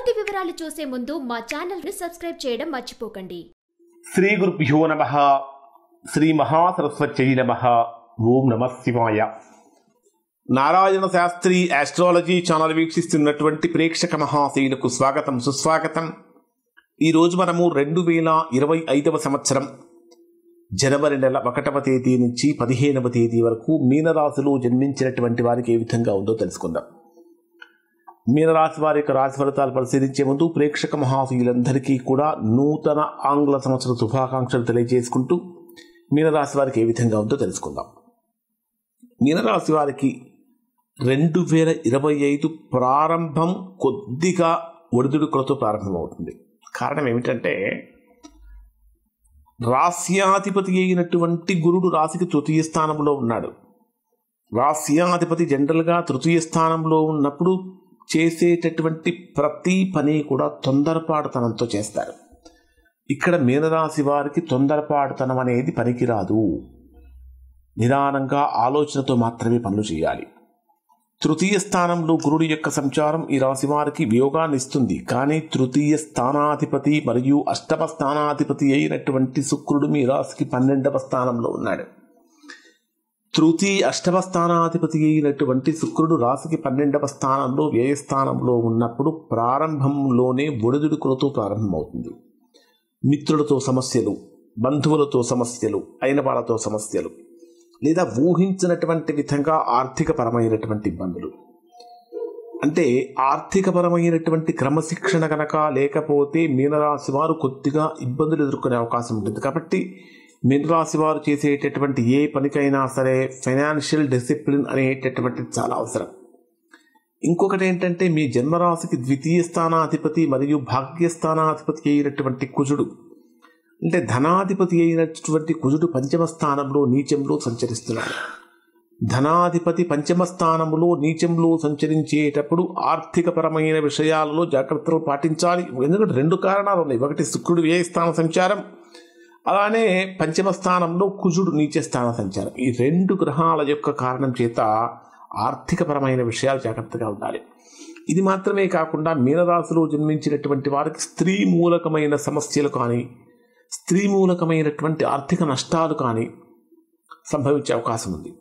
పూర్తి వివరాలు చూసే ముందు మా ఛానల్ ని సబ్స్క్రైబ్ చేయడం మర్చిపోకండి. శ్రీ గురుభ్యో నమః. శ్రీ మహాసరస్వత్యై నమః. ఓం నమః శివాయ. నారాయణ శాస్త్రి ఆస్ట్రాలజీ ఛానల్ వీక్షిస్తున్నటువంటి ప్రేక్షక మహాశయులకు స్వాగతం, సుస్వాగతం. ఈరోజు మనము 2025వ సంవత్సరం జనవరి నెల 1వ తేదీ నుంచి 15వ తేదీ వరకు మీనరాశిలో జన్మించినటువంటి వారికి ఏ విధంగా ఉందో తెలుసుకుందాం. మీనరాశి వారి యొక్క రాశి ఫలితాలు పరిశీలించే ముందు ప్రేక్షక మహాశయులందరికీ కూడా నూతన ఆంగ్ల సంవత్సర శుభాకాంక్షలు తెలియజేసుకుంటూ మీనరాశి వారికి ఏ విధంగా ఉందో తెలుసుకుందాం. మీనరాశి వారికి 2025 ప్రారంభం కొద్దిగా ఒడిదుడుకులతో ప్రారంభమవుతుంది. కారణం ఏమిటంటే, రాస్యాధిపతి అయినటువంటి గురుడు రాశికి తృతీయ స్థానంలో ఉన్నాడు. రాస్యాధిపతి జనరల్గా తృతీయ స్థానంలో ఉన్నప్పుడు చేసేటటువంటి ప్రతి పని కూడా తొందరపాటుతనంతో చేస్తారు. ఇక్కడ మీనరాశి వారికి తొందరపాటుతనం అనేది పనికిరాదు. నిదానంగా ఆలోచనతో మాత్రమే పనులు చేయాలి. తృతీయ స్థానంలో గురుడి యొక్క సంచారం ఈ రాశి వారికి వియోగాన్ని ఇస్తుంది. కానీ తృతీయ స్థానాధిపతి మరియు అష్టమ స్థానాధిపతి అయినటువంటి శుక్రుడు మీ రాశికి 12వ స్థానంలో ఉన్నాడు. అష్టమ స్థానాధిపతి అయినటువంటి శుక్రుడు రాశికి 12వ స్థానంలో వ్యయస్థానంలో ఉన్నప్పుడు ప్రారంభంలోనే ఒడిదుడుకులతో ప్రారంభమవుతుంది. మిత్రులతో సమస్యలు, బంధువులతో సమస్యలు, అయిన వాళ్ళతో సమస్యలు, లేదా ఊహించినటువంటి విధంగా ఆర్థికపరమైనటువంటి ఇబ్బందులు. అంటే ఆర్థికపరమైనటువంటి క్రమశిక్షణ కనుక లేకపోతే మీనరాశి వారు కొద్దిగా ఇబ్బందులు ఎదుర్కొనే అవకాశం ఉంటుంది. కాబట్టి మీనరాశి వారు చేసేటటువంటి ఏ పనికైనా సరే ఫైనాన్షియల్ డిసిప్లిన్ అనేటటువంటిది చాలా అవసరం. ఇంకొకటి ఏంటంటే, మీ జన్మరాశికి ద్వితీయ స్థానాధిపతి మరియు భాగ్యస్థానాధిపతి అయినటువంటి కుజుడు, అంటే ధనాధిపతి అయినటువంటి కుజుడు 5వ స్థానంలో నీచంలో సంచరిస్తున్నాడు. ధనాధిపతి 5వ స్థానంలో నీచంలో సంచరించేటప్పుడు ఆర్థికపరమైన విషయాలలో జాగ్రత్తలు పాటించాలి. ఎందుకంటే 2 కారణాలు ఉన్నాయి. ఒకటి శుక్రుడు వ్యయ స్థాన సంచారం, అలానే 5వ స్థానంలో కుజుడు నీచ స్థాన సంచారం. ఈ 2 గ్రహాల యొక్క కారణం చేత ఆర్థికపరమైన విషయాలు జాగ్రత్తగా ఉండాలి. ఇది మాత్రమే కాకుండా మీనరాశిలో జన్మించినటువంటి వారికి స్త్రీ మూలకమైన సమస్యలు కానీ, స్త్రీ మూలకమైనటువంటి ఆర్థిక నష్టాలు కానీ సంభవించే అవకాశం ఉంది.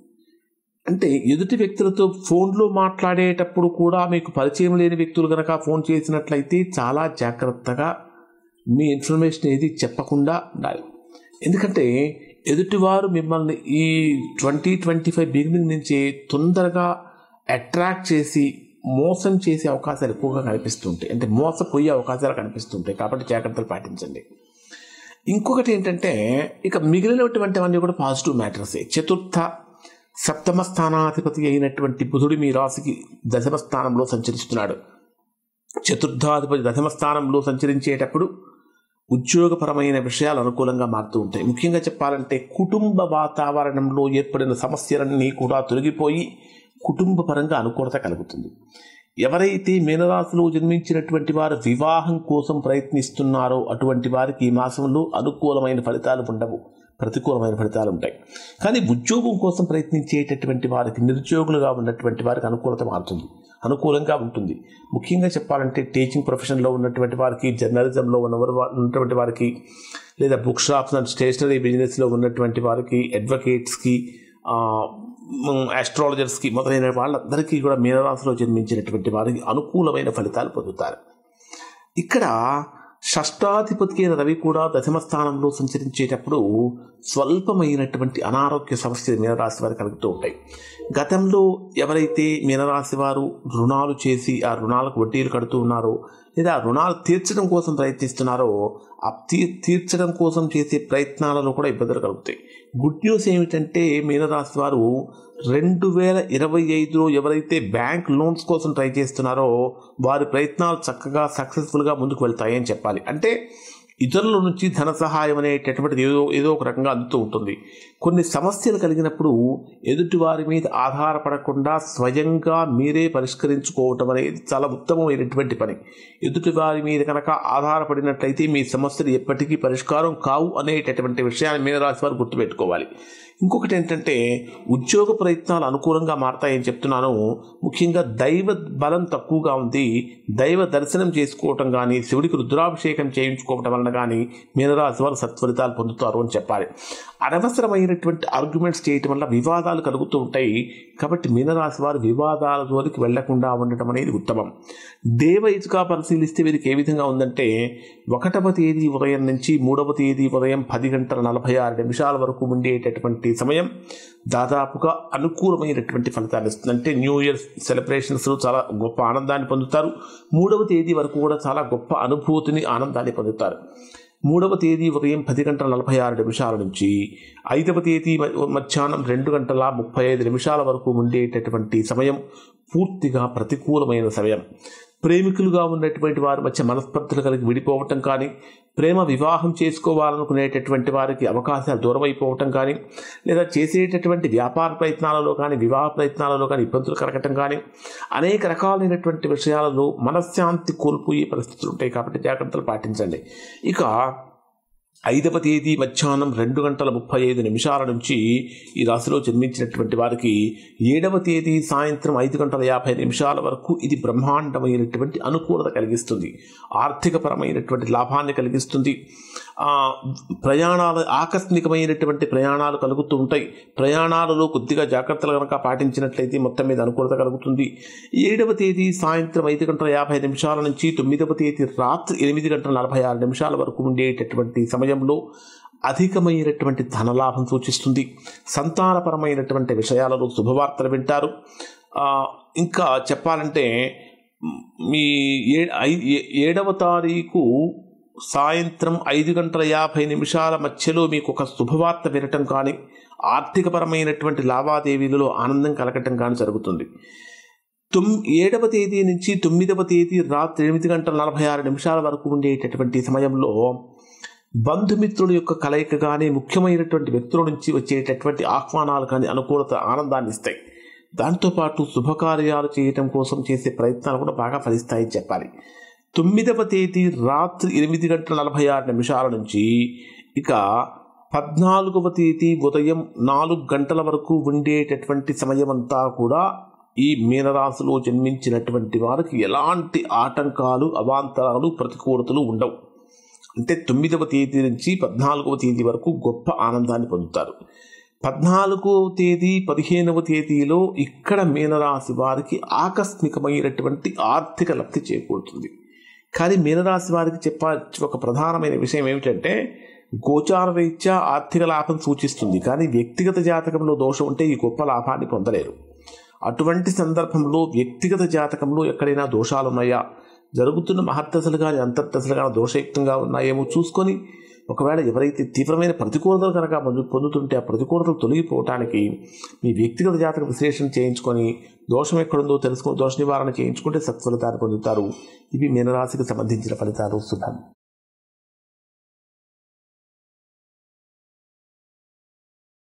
అంటే ఎదుటి వ్యక్తులతో ఫోన్లో మాట్లాడేటప్పుడు కూడా మీకు పరిచయం లేని వ్యక్తులు కనుక ఫోన్ చేసినట్లయితే చాలా జాగ్రత్తగా మీ ఇన్ఫర్మేషన్ ఏది చెప్పకుండా ఉండాలి. ఎందుకంటే ఎదుటివారు మిమ్మల్ని ఈ 2025 బిగినింగ్ నుంచి తొందరగా అట్రాక్ట్ చేసి మోసం చేసే అవకాశాలు ఎక్కువగా కనిపిస్తుంటాయి. అంటే మోసపోయే అవకాశాలు కనిపిస్తుంటాయి. కాబట్టి జాగ్రత్తలు పాటించండి. ఇంకొకటి ఏంటంటే, ఇక మిగిలినటువంటివన్నీ కూడా పాజిటివ్ మ్యాటర్సే. చతుర్థ సప్తమ స్థానాధిపతి అయినటువంటి బుధుడు మీ రాశికి 10వ స్థానంలో సంచరిస్తున్నాడు. చతుర్థాధిపతి 10వ స్థానంలో సంచరించేటప్పుడు ఉద్యోగపరమైన విషయాలు అనుకూలంగా మారుతూ ఉంటాయి. ముఖ్యంగా చెప్పాలంటే కుటుంబ వాతావరణంలో ఏర్పడిన సమస్యలన్నీ కూడా తొలగిపోయి కుటుంబ పరంగా అనుకూలత కలుగుతుంది. ఎవరైతే మీనరాశిలో జన్మించినటువంటి వారు వివాహం కోసం ప్రయత్నిస్తున్నారో అటువంటి వారికి ఈ మాసంలో అనుకూలమైన ఫలితాలు ఉండవు, ప్రతికూలమైన ఫలితాలు ఉంటాయి. కానీ ఉద్యోగం కోసం ప్రయత్నించేటటువంటి వారికి, నిరుద్యోగులుగా ఉన్నటువంటి వారికి అనుకూలత మారుతుంది, అనుకూలంగా ఉంటుంది. ముఖ్యంగా చెప్పాలంటే టీచింగ్ ప్రొఫెషన్లో ఉన్నటువంటి వారికి, జర్నలిజంలో ఉన్నటువంటి వారికి, లేదా బుక్ షాప్స్ అండ్ స్టేషనరీ బిజినెస్లో ఉన్నటువంటి వారికి, అడ్వకేట్స్కి, ఆస్ట్రాలజర్స్కి మొదలైన వాళ్ళందరికీ కూడా మీనరాశిలో జన్మించినటువంటి వారికి అనుకూలమైన ఫలితాలు పొందుతారు. ఇక్కడ షష్టాధిపతి అయిన రవి కూడా 10వ స్థానంలో సంచరించేటప్పుడు స్వల్పమైనటువంటి అనారోగ్య సమస్యలు మీనరాశి వారికి కలుగుతూ ఉంటాయి. గతంలో ఎవరైతే మీనరాశి వారు రుణాలు చేసి ఆ రుణాలకు వడ్డీలు కడుతూ ఉన్నారో, లేదా రుణాలు తీర్చడం కోసం ప్రయత్నిస్తున్నారో, ఆ తీర్చడం కోసం చేసే ప్రయత్నాలలో కూడా ఇబ్బందులు కలుగుతాయి. గుడ్ న్యూస్ ఏమిటంటే, మీనరాశి వారు 2025లో ఎవరైతే బ్యాంక్ లోన్స్ కోసం ట్రై చేస్తున్నారో వారి ప్రయత్నాలు చక్కగా సక్సెస్ఫుల్గా ముందుకు వెళ్తాయని చెప్పాలి. అంటే ఇతరుల నుంచి ధన సహాయం అనేటటువంటిది ఏదో ఒక రకంగా అందుతూ ఉంటుంది. కొన్ని సమస్యలు కలిగినప్పుడు ఎదుటి వారి మీద ఆధారపడకుండా స్వయంగా మీరే పరిష్కరించుకోవటం అనేది చాలా ఉత్తమమైనటువంటి పని. ఎదుటి వారి మీద కనుక ఆధారపడినట్లయితే మీ సమస్యలు ఎప్పటికీ పరిష్కారం కావు అనేటటువంటి విషయాన్ని మీనరాశి వారు గుర్తుపెట్టుకోవాలి. ఇంకొకటి ఏంటంటే ఉద్యోగ ప్రయత్నాలు అనుకూలంగా మారతాయని చెప్తున్నాను. ముఖ్యంగా దైవ బలం తక్కువగా ఉంది. దైవ దర్శనం చేసుకోవటం కానీ, శివుడికి రుద్రాభిషేకం చేయించుకోవటం వలన కానీ మీనరాశి వారు సత్ఫలితాలు పొందుతారు అని చెప్పాలి. అనవసరమైనటువంటి ఆర్గ్యుమెంట్స్ చేయటం వల్ల వివాదాలు కలుగుతూ ఉంటాయి. కాబట్టి మీనరాశి వారు వివాదాల జోలికి వెళ్లకుండా ఉండటం అనేది ఉత్తమం. దేవయుజగా పరిశీలిస్తే వీరికి ఏ విధంగా ఉందంటే 1వ తేదీ ఉదయం నుంచి 3వ తేదీ ఉదయం 10:46 వరకు ఉండేటటువంటి సమయం దాదాపుగా అనుకూలమైనటువంటి ఫలితాలు ఇస్తుంది. అంటే న్యూ ఇయర్ సెలబ్రేషన్స్ చాలా గొప్ప ఆనందాన్ని పొందుతారు. 3వ తేదీ వరకు కూడా చాలా గొప్ప అనుభూతిని, ఆనందాన్ని పొందుతారు. 3వ తేదీ ఉదయం 10:46 నుంచి 5వ తేదీ మధ్యాహ్నం 2:35 వరకు ఉండేటటువంటి సమయం పూర్తిగా ప్రతికూలమైన సమయం. ప్రేమికులుగా ఉన్నటువంటి వారి మధ్య మనస్పర్ధలు కలిగి విడిపోవటం కానీ, ప్రేమ వివాహం చేసుకోవాలనుకునేటటువంటి వారికి అవకాశాలు దూరం అయిపోవటం కానీ, లేదా చేసేటటువంటి వ్యాపార ప్రయత్నాలలో కానీ, వివాహ ప్రయత్నాలలో కానీ ఇబ్బందులు కలగటం కానీ, అనేక రకాలైనటువంటి విషయాలలో మనశ్శాంతి కోల్పోయే పరిస్థితులు ఉంటాయి. కాబట్టి జాగ్రత్తలు పాటించండి. ఇక 5వ తేదీ మధ్యాహ్నం 2:35 నుంచి ఈ రాశిలో జన్మించినటువంటి వారికి 7వ తేదీ సాయంత్రం 5:50 వరకు ఇది బ్రహ్మాండమైనటువంటి అనుకూలత కలిగిస్తుంది. ఆర్థికపరమైనటువంటి లాభాన్ని కలిగిస్తుంది. ప్రయాణాలు, ఆకస్మికమైనటువంటి ప్రయాణాలు కలుగుతూ ఉంటాయి. ప్రయాణాలలో కొద్దిగా జాగ్రత్తలు కనుక పాటించినట్లయితే మొత్తం మీద అనుకూలత కలుగుతుంది. 7వ తేదీ సాయంత్రం 5:50 నుంచి 9వ తేదీ రాత్రి 8:46 వరకు ఉండేటటువంటి సమయంలో అధికమైనటువంటి ధనలాభం సూచిస్తుంది. సంతానపరమైనటువంటి విషయాలలో శుభవార్తలు వింటారు. ఇంకా చెప్పాలంటే మీ 7వ తారీఖు సాయంత్రం 5:50 మధ్యలో మీకు ఒక శుభవార్త వినటం కానీ, ఆర్థికపరమైనటువంటి లావాదేవీలలో ఆనందం కలగటం కానీ జరుగుతుంది. 7వ తేదీ నుంచి 9వ తేదీ రాత్రి 8:46 వరకు ఉండేటటువంటి సమయంలో బంధుమిత్రుల యొక్క కలయిక కానీ, ముఖ్యమైనటువంటి వ్యక్తుల నుంచి వచ్చేటటువంటి ఆహ్వానాలు కానీ అనుకూలత, ఆనందాన్ని ఇస్తాయి. దాంతోపాటు శుభకార్యాలు చేయటం కోసం చేసే ప్రయత్నాలు కూడా బాగా ఫలిస్తాయని చెప్పాలి. 9వ తేదీ రాత్రి 8:46 నుంచి ఇక 14వ తేదీ ఉదయం 4 వరకు ఉండేటటువంటి సమయమంతా కూడా ఈ మీనరాశిలో జన్మించినటువంటి వారికి ఎలాంటి ఆటంకాలు, అవాంతరాలు, ప్రతికూలతలు ఉండవు. అంటే 9వ తేదీ నుంచి 14వ తేదీ వరకు గొప్ప ఆనందాన్ని పొందుతారు. 14వ తేదీ 15వ తేదీలో ఇక్కడ మీనరాశి వారికి ఆకస్మికమైనటువంటి ఆర్థిక లబ్ధి చేకూరుతుంది. కానీ మీనరాశి వారికి చెప్పాల్సిన ఒక ప్రధానమైన విషయం ఏమిటంటే గోచార రీత్యా ఆర్థిక లాభం సూచిస్తుంది. కానీ వ్యక్తిగత జాతకంలో దోషం ఉంటే ఈ గొప్ప లాభాన్ని పొందలేరు. అటువంటి సందర్భంలో వ్యక్తిగత జాతకంలో ఎక్కడైనా దోషాలు ఉన్నాయా, జరుగుతున్న మహర్దశలు కానీ అంతర్దశలు కానీ దోషయుక్తంగా ఉన్నాయేమో చూసుకొని, ఒకవేళ ఎవరైతే తీవ్రమైన ప్రతికూలతలు కనుక పొందుతుంటే ఆ ప్రతికూలతలు తొలగిపోవటానికి మీ వ్యక్తిగత జాతక విశ్లేషణ చేయించుకొని దోషం ఎక్కడుందో తెలుసుకొని దోష నివారణ చేయించుకుంటే సత్ఫలితాన్ని పొందుతారు. ఇవి మీనరాశికి సంబంధించిన ఫలితాలు. శుభం.